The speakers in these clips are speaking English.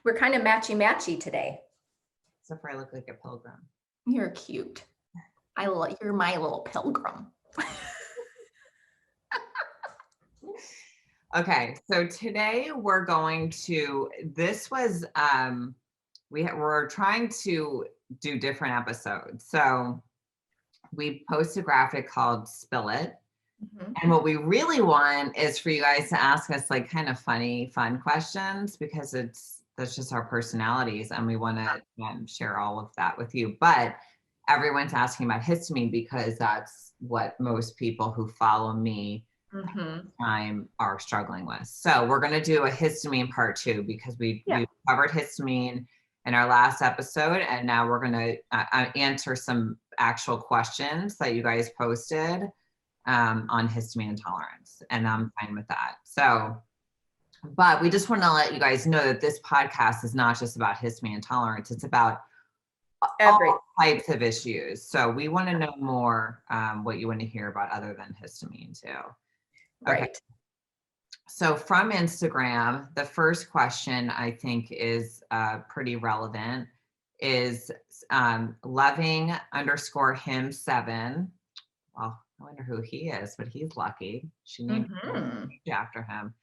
We're kind of matchy-matchy today. Except for I look like a pilgrim. You're cute. You're my little pilgrim. Okay, so today we're going to, we're trying to do different episodes. So we post a graphic called Spill It. Mhm. And what we really want is for you guys to ask us like kind of funny, fun questions because that's just our personalities and we want to share all of that with you. But everyone's asking about histamine because that's what most people who follow me Mhm. time are struggling with. So we're going to do a histamine part 2 because we covered histamine in our last episode, and now we're going to answer some actual questions that you guys posted on histamine intolerance, and I'm fine with that. So, but we just want to let you guys know that this podcast is not just about histamine intolerance; it's about all types of issues. So we want to know more what you want to hear about other than histamine too. Okay. Right. So from Instagram, the first question I think is pretty relevant is loving_him7. Well, I wonder who he is, but he's lucky. She named it after him.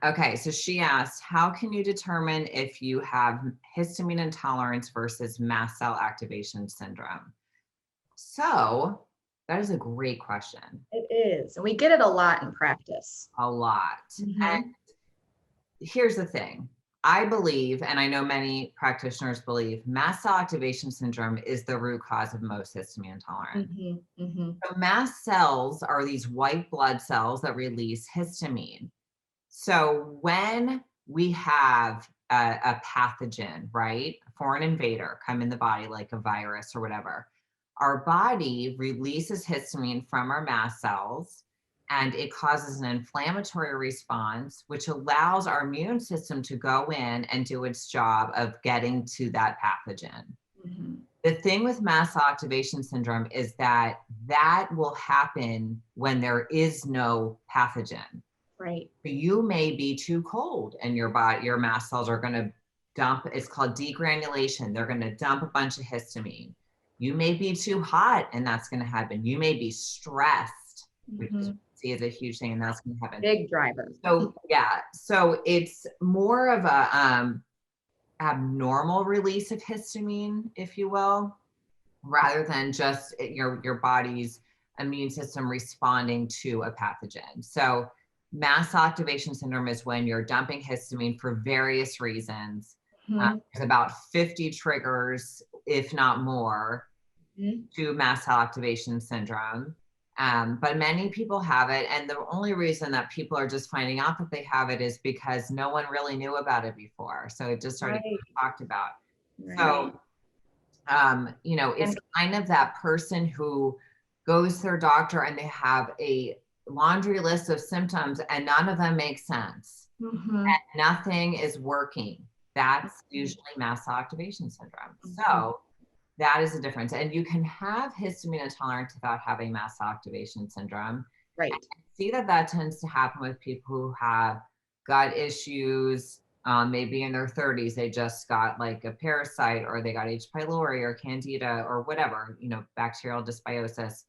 Okay, so she asked, how can you determine if you have histamine intolerance versus mast cell activation syndrome? So that is a great question. It is. And we get it a lot in practice. A lot. And here's the thing. I believe, and I know many practitioners believe, mast cell activation syndrome is the root cause of most histamine intolerance. So mast cells are these white blood cells that release histamine. So when we have a pathogen, right, a foreign invader come in the body like a virus or whatever, our body releases histamine from our mast cells and it causes an inflammatory response, which allows our immune system to go in and do its job of getting to that pathogen. The thing with mast cell activation syndrome is that that will happen when there is no pathogen. Right. You may be too cold and your body, your mast cells are going to dump, it's called degranulation. They're going to dump a bunch of histamine. You may be too hot and that's going to happen. You may be stressed, which is a huge thing, and that's going to happen. Big driver. So yeah, so it's more of a abnormal release of histamine, if you will, rather than just your body's immune system responding to a pathogen. So mast cell activation syndrome is when you're dumping histamine for various reasons. There's about 50 triggers, if not more, to mast cell activation syndrome. But many people have it. And the only reason that people are just finding out that they have it is because no one really knew about it before. So it just started getting talked about. So, it's kind of that person who goes to their doctor and they have a laundry list of symptoms and none of them make sense. And nothing is working. That's usually mast cell activation syndrome. So that is the difference. And you can have histamine intolerance without having mast cell activation syndrome. Right. I see that tends to happen with people who have gut issues, maybe in their 30s, they just got like a parasite or they got H. pylori or candida or whatever, bacterial dysbiosis.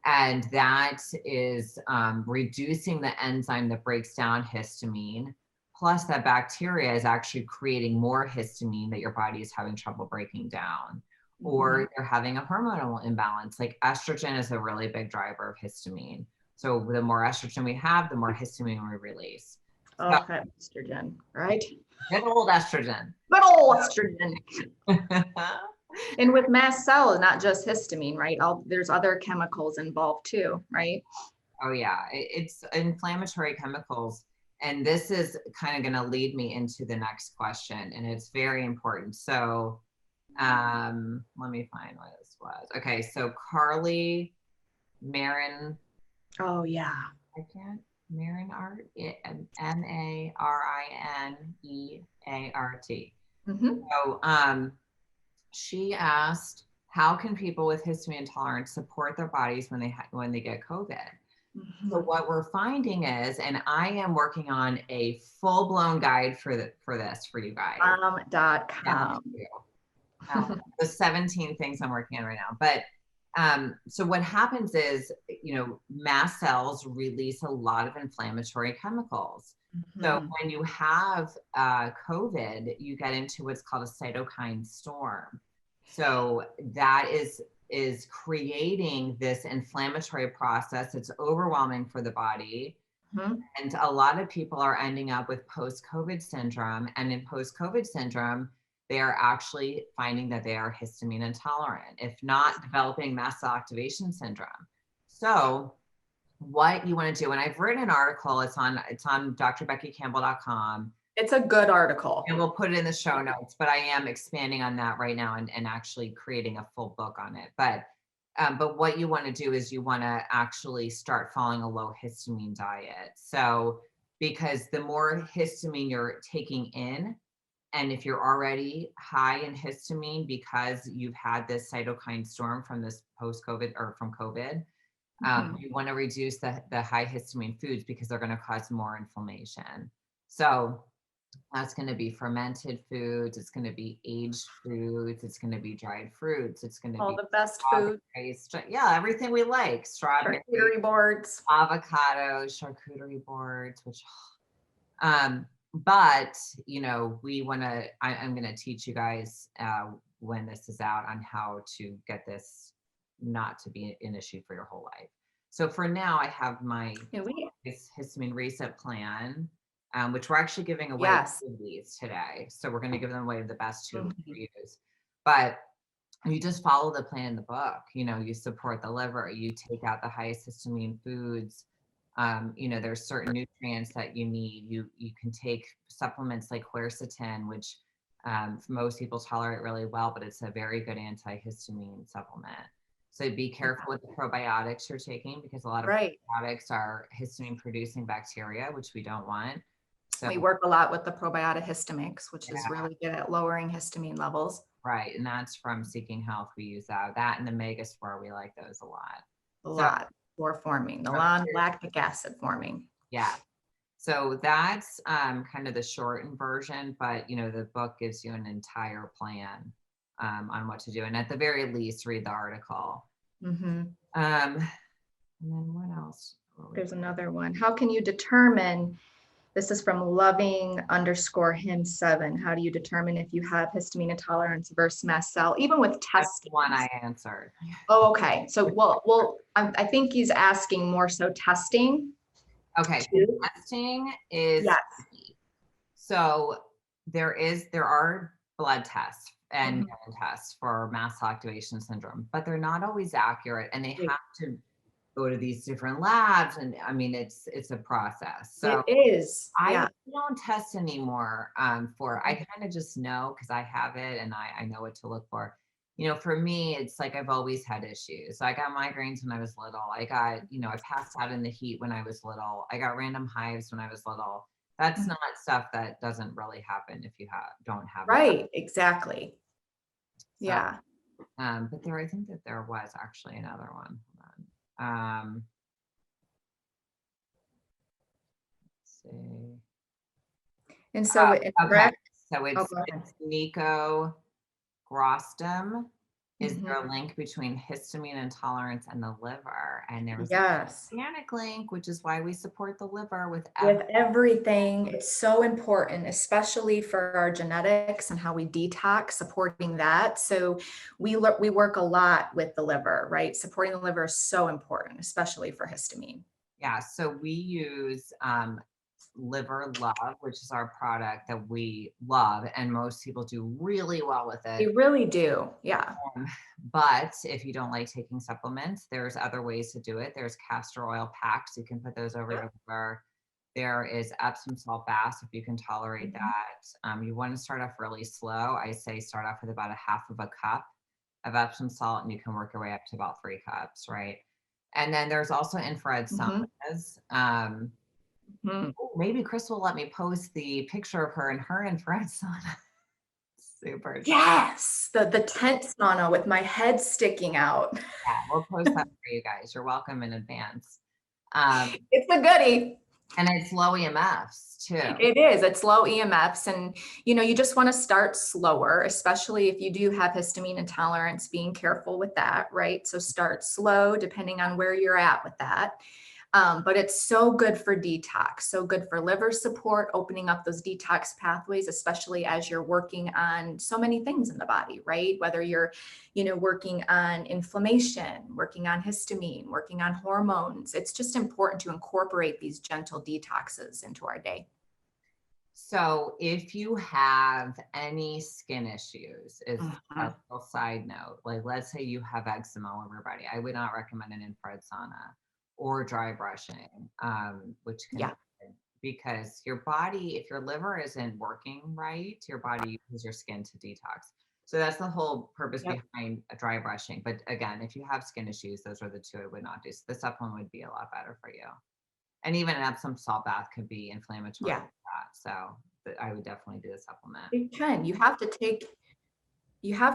And that is reducing the enzyme that breaks down histamine. Plus that bacteria is actually creating more histamine that your body is having trouble breaking down. Or they're having a hormonal imbalance. Like estrogen is a really big driver of histamine. So the more estrogen we have, the more histamine we release. Okay, estrogen, right? Good old estrogen. Good old estrogen. And with mast cells, not just histamine, right? There's other chemicals involved too, right? Oh yeah, it's inflammatory chemicals. And this is kind of going to lead me into the next question, and it's very important. So let me find what this was. Okay, so Carly Marin. Oh yeah. I can't. Marin Art, Marineart. So she asked, how can people with histamine intolerance support their bodies when they get COVID? So Mhm. what we're finding is, and I am working on a full-blown guide for this for you guys. Yeah, me Mom.com. too. The 17 things I'm working on right now. But so what happens is, mast cells release a lot of inflammatory chemicals. So Mhm. when you have COVID, you get into what's called a cytokine storm. So that is creating this inflammatory process. It's overwhelming for the body. Mhm. And a lot of people are ending up with post-COVID syndrome. And in post-COVID syndrome, they are actually finding that they are histamine intolerant, if not developing mast cell activation syndrome. So what you want to do, and I've written an article, it's on drbeckycampbell.com, It's a good article. and we'll put it in the show notes, but I am expanding on that right now and actually creating a full book on it. But what you want to do is you want to actually start following a low histamine diet. So, because the more histamine you're taking in, and if you're already high in histamine because you've had this cytokine storm from this post-COVID or from COVID, Mhm. you want to reduce the high histamine foods because they're going to cause more inflammation. So, that's going to be fermented foods. It's going to be aged foods. It's going to be dried fruits. It's going to All be the best food, yeah, everything we like. Strawberry, charcuterie boards. avocados, charcuterie boards, which, um, but we want to, I'm going to teach you guys when this is out on how to get this not to be an issue for your whole life. So for now, I have my And we, histamine reset plan, which we're actually giving away yes. 2 of these today. So we're going to give them away, the best two for Mhm. use. But you just follow the plan in the book. You support the liver, you take out the highest histamine foods. There's certain nutrients that you need. You can take supplements like quercetin, which most people tolerate really well, but it's a very good antihistamine supplement. So be careful with the probiotics you're taking because a lot of Right. probiotics are histamine producing bacteria, which we don't want. So, We work a lot with the probiotic Histamix, which is yeah, really good at lowering histamine levels. right. And that's from Seeking Health. We use that and the Megaspore. We like those a lot. A So, lot for forming, the uh, non-lactic acid forming. yeah. So that's kind of the shortened version, but the book gives you an entire plan on what to do. And at the very least, read the article. Mhm. And then what else? There's another one. How can you determine, this is from loving_him7. How do you determine if you have histamine intolerance versus mast cell, even with That's testing? the one I answered. Oh, okay. So, I think he's asking more so testing Okay, so too. testing is Yes. key. So there are blood tests and Mhm. urine tests for mast cell activation syndrome, but they're not always accurate, and they have to go to these different labs. And I mean, it's a process. So It is. I Yeah. don't test anymore I Mhm. kind of just know because I have it and I know what to look for. For me, it's like I've always had issues. So I got migraines when I was little. I passed out in the heat when I was little. I got random hives when I was little. That's Mhm. not stuff that doesn't really happen if you don't have it. Right. Exactly. So, Yeah. but I think that there was actually another one. Hold on. Let's see. And so Okay. correct. So Oh, it's go ahead. it's Nico Grostum. Is Mhm. there a link between histamine intolerance and the liver? And there was Yes. a organic link, which is why we support the liver with With everything, it's so important, especially for our genetics and how we detox, supporting that. So we work a lot with the liver, right? Supporting the liver is so important, especially for histamine. yeah. So we use Liver Love, which is our product that we love, and most people do really well with They it. really do. Yeah. Um, but if you don't like taking supplements, there's other ways to do it. There's castor oil packs. You can put those over Yep. your liver. There is Epsom salt baths if you can tolerate Mhm. that. You want to start off really slow. I say start off with about a half of a cup of Epsom salt, and you can work your way up to about 3 cups, right? And then there's also infrared Mhm. saunas. Mhm. Maybe Chris will let me post the picture of her in her infrared sauna. Super excited. Yes, the tent sauna with my head sticking out. Yeah, we'll post that for you guys. You're welcome in advance. It's a goodie. And it's low EMFs too. It is. It's low EMFs. And, you just want to start slower, especially if you do have histamine intolerance, being careful with that, right? So start slow, depending on where you're at with that. But it's so good for detox, so good for liver support, opening up those detox pathways, especially as you're working on so many things in the body, right? Whether you're, working on inflammation, working on histamine, working on hormones. It's just important to incorporate these gentle detoxes into our day. So if you have any skin issues, is Mhm. a little side note, like let's say you have eczema all over your body, I would not recommend an infrared sauna or dry brushing, which can Yeah. happen because your body, if your liver isn't working right, your body uses your skin to detox. So that's the whole purpose Yep. behind a dry brushing. But again, if you have skin issues, those are the two I would not do. So the supplement would be a lot better for you. And even an Epsom salt bath could be inflammatory Yeah. like that. So I would definitely do the supplement. You can. You have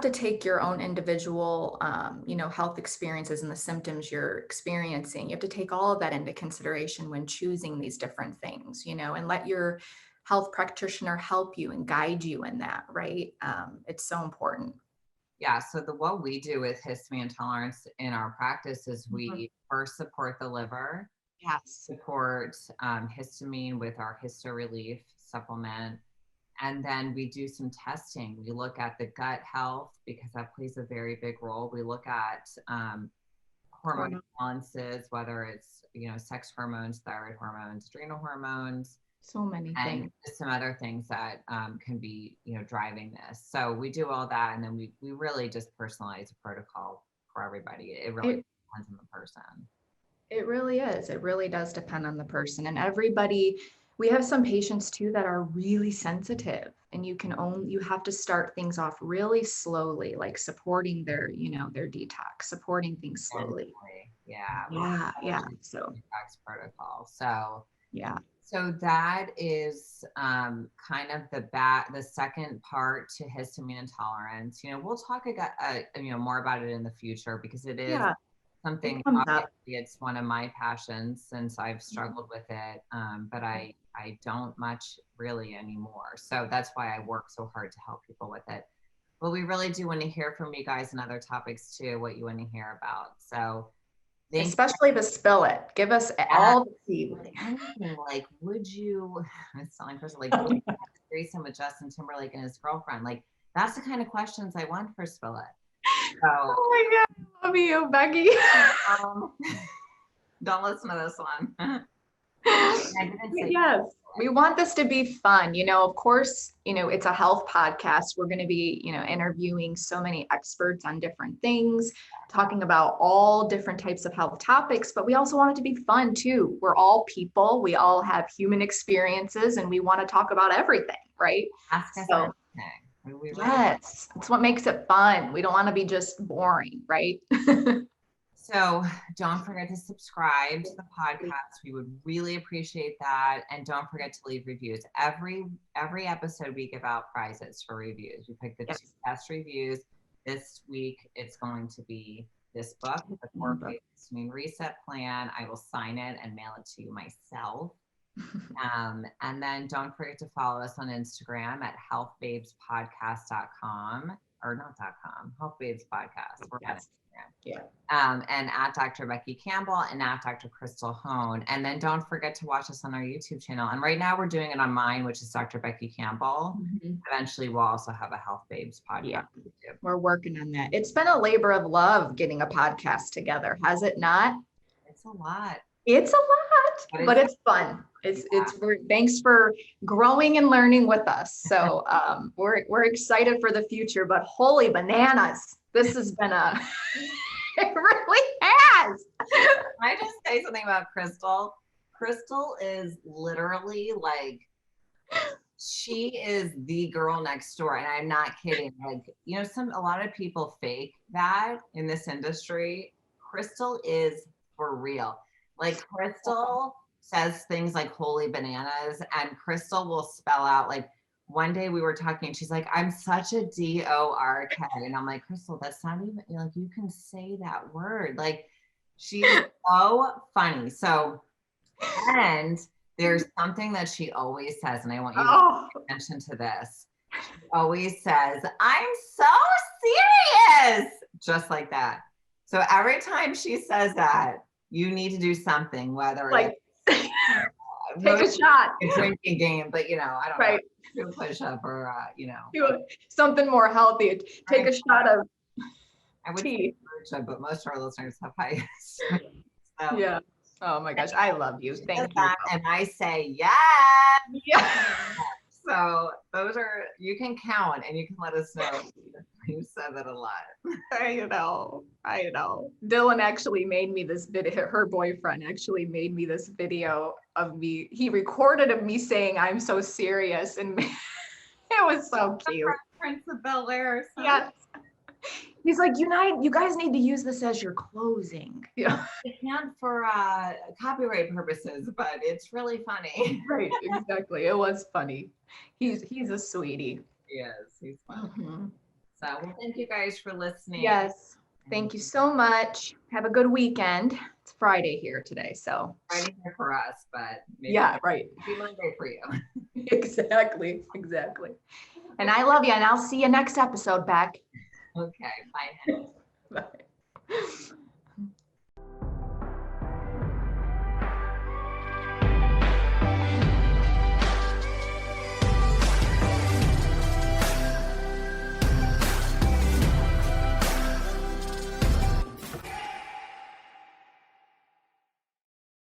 to take your own individual, health experiences and the symptoms you're experiencing. You have to take all of that into consideration when choosing these different things, and let your health practitioner help you and guide you in that, right? It's so important. Yeah. So what we do with histamine intolerance in our practice is Mhm. we first support the liver, Yes. support histamine with our Histo Relief supplement. And then we do some testing. We look at the gut health because that plays a very big role. We look at hormone Hormone. balances, whether it's, sex hormones, thyroid hormones, adrenal hormones, So many and things. just some other things that can be, driving this. So we do all that. And then we really just personalize a protocol for everybody. It really It depends on the person. It really is. It really does depend on the person. And everybody, we have some patients too that are really sensitive, and you have to start things off really slowly, like supporting their detox, supporting things slowly. Gently. Yeah. We Yeah, have yeah. a So, detox protocol. So yeah. that is kind of the second part to histamine intolerance. We'll talk more about it in the future because it is Yeah, something, it comes obviously up. it's one of my passions since I've struggled with it. But Yeah. I don't much really anymore. So that's why I work so hard to help people with it. But we really do want to hear from you guys and other topics too, what you want to hear about. So thank Especially the spill it. Give us you. all the tea. Anything like, would you, it's telling person like, would you have a threesome with Justin Timberlake and his girlfriend? Like, that's the kind of questions I want for Spill It. So, Oh my God, I love you, Becky. um, don't listen to this one. I didn't say Yes, we want this to be fun. Of course, it's a health podcast. We're going to be, interviewing so many experts on different things, talking about all different types of health topics, but we also want it to be fun too. We're all people, we all have human experiences, and we want to talk about everything, right? ask us So, anything. We really, yes, it's what makes it fun. We don't want to be just boring, right? so don't forget to subscribe to the podcast. We would really appreciate that. And don't forget to leave reviews. Every episode we give out prizes for reviews. We pick the Yes. two best reviews. This week it's going to be this book, The 4-Phase Histamine Reset Plan. I will sign it and mail it to you myself. And then don't forget to follow us on Instagram at healthbabespodcast.com or not .com, Health Babes Podcast. We're on Yes. Instagram. Yeah. And at Dr. Becky Campbell and at Dr. Crystal Hone. And then don't forget to watch us on our YouTube channel. And right now we're doing it on mine, which is Dr. Becky Campbell. Mhm. Eventually we'll also have a Health Babes podcast. Yeah. on YouTube. We're working on that. It's been a labor of love getting a podcast together, has it not? It's a lot. It's a lot, but it's fun. Thanks for growing and learning with us. So we're excited for the future, but holy bananas, this has been it really has. Can I just say something about Crystal? Crystal is literally like, she is the girl next door. And I'm not kidding. Like, a lot of people fake that in this industry. Crystal is for real. Like, Crystal says things like holy bananas, and Crystal will spell out, like, one day we were talking, she's like, I'm such a DORK. And I'm like, Crystal, that's not even, like, you can say that word. Like, She's so funny. So, and there's something that she always says, and I want you to Oh, pay attention to this. She always says, I'm so serious, just like that. So every time she says that, you need to do something, whether like, it's take a shot. a drinking game, but I don't Right. know, do a push up or Do something more healthy. Take a shot of I would tea. say kombucha, but most of our listeners have high histamine. So Yeah. Oh my gosh. I love you. she Thank does you. that, and I say yes. Yeah. So those are, you can count and you can let us know. You said that a lot. I know. Dylan actually made me this video. Her boyfriend actually made me this video of me. He recorded of me saying, I'm so serious. And it was so cute. Prince of Bel Air. So Yes. He's like, you guys need to use this as your closing. Yeah. I can't for copyright purposes, but it's really funny. Right. Exactly. It was funny. He's a sweetie. He is. He's funny. Mhm. So, well, thank you guys for listening. Yes. Thank you so much. Have a good weekend. It's Friday here today, so. Friday here for us, but maybe Yeah, right. it'll be Monday for you. Exactly. And I love you, and I'll see you next episode, Beck. Okay, bye. Bye.